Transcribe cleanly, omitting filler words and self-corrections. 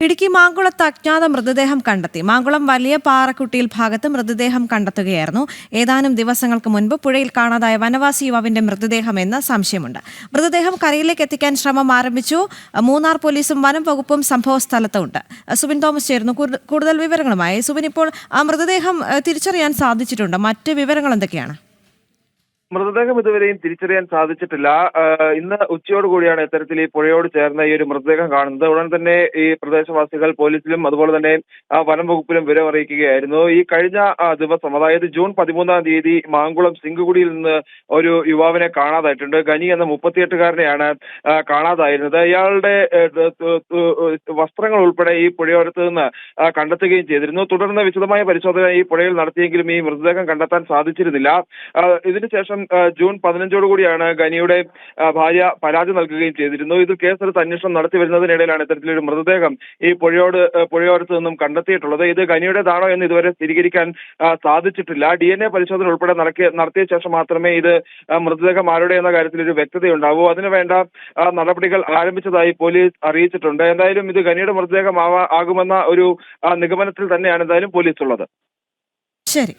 ഇടുക്കി മാങ്കുളത്ത് അജ്ഞാത മൃതദേഹം കണ്ടെത്തി. മാങ്കുളം വലിയ പാറക്കുട്ടിയിൽ ഭാഗത്ത് മൃതദേഹം കണ്ടെത്തുകയായിരുന്നു. ഏതാനും ദിവസങ്ങൾക്ക് മുൻപ് പുഴയിൽ കാണാതായ വനവാസി യുവാവിന്റെ മൃതദേഹമെന്ന് സംശയമുണ്ട്. മൃതദേഹം കരയിലേക്ക് എത്തിക്കാൻ ശ്രമം ആരംഭിച്ചു. മൂന്നാർ പോലീസും വനം വകുപ്പും സംഭവ സ്ഥലത്തുണ്ട്. സുബിൻ തോമസ് ചേർന്നു കൂടുതൽ വിവരങ്ങളുമായി. സുബിൻ, ഇപ്പോൾ ആ മൃതദേഹം തിരിച്ചറിയാൻ സാധിച്ചിട്ടുണ്ട്. മറ്റ് വിവരങ്ങൾ എന്തൊക്കെയാണ്? മൃതദേഹം ഇതുവരെയും തിരിച്ചറിയാൻ സാധിച്ചിട്ടില്ല. ഇന്ന് ഉച്ചയോടുകൂടിയാണ് ഇത്തരത്തിൽ ഈ പുഴയോട് ചേർന്ന ഈ ഒരു മൃതദേഹം കാണുന്നത്. ഉടൻ തന്നെ ഈ പ്രദേശവാസികൾ പോലീസിലും അതുപോലെ തന്നെ വനം വകുപ്പിലും വിവരം അറിയിക്കുകയായിരുന്നു. ഈ കഴിഞ്ഞ ദിവസം, അതായത് ജൂൺ 13-ാം തീയതി മാങ്കുളം സിംഗുകുടിയിൽ നിന്ന് ഒരു യുവാവിനെ കാണാതായിട്ടുണ്ട്. ഗനി എന്ന 38-കാരനെയാണ് കാണാതായിരുന്നത്. ഇയാളുടെ വസ്ത്രങ്ങൾ ഉൾപ്പെടെ ഈ പുഴയോരത്ത് നിന്ന് കണ്ടെത്തുകയും ചെയ്തിരുന്നു. തുടർന്ന് വിശദമായ പരിശോധന ഈ പുഴയിൽ നടത്തിയെങ്കിലും ഈ മൃതദേഹം കണ്ടെത്താൻ സാധിച്ചിരുന്നില്ല. ഇതിനുശേഷം ജൂൺ 15-ഓടുകൂടിയാണ് ഗനിയുടെ ഭാര്യ പരാതി നൽകുകയും ചെയ്തിരുന്നു. ഇത് കേസെടുത്ത് അന്വേഷണം നടത്തി വരുന്നതിനിടയിലാണ് ഇത്തരത്തിലൊരു മൃതദേഹം ഈ പുഴയോരത്ത് നിന്നും കണ്ടെത്തിയിട്ടുള്ളത്. ഇത് ഗനിയുടേതാണോ എന്ന് ഇതുവരെ സ്ഥിരീകരിക്കാൻ സാധിച്ചിട്ടില്ല. DNA പരിശോധന ഉൾപ്പെടെ നടത്തിയ ശേഷം മാത്രമേ ഇത് മൃതദേഹം ആരുടെ എന്ന കാര്യത്തിൽ ഒരു വ്യക്തതയുണ്ടാവൂ. അതിനുവേണ്ട നടപടികൾ ആരംഭിച്ചതായി പോലീസ് അറിയിച്ചിട്ടുണ്ട്. എന്തായാലും ഇത് ഗനിയുടെ മൃതദേഹം ആകുമെന്ന ഒരു നിഗമനത്തിൽ തന്നെയാണ് എന്തായാലും പോലീസ് ഉള്ളത്. ശരി.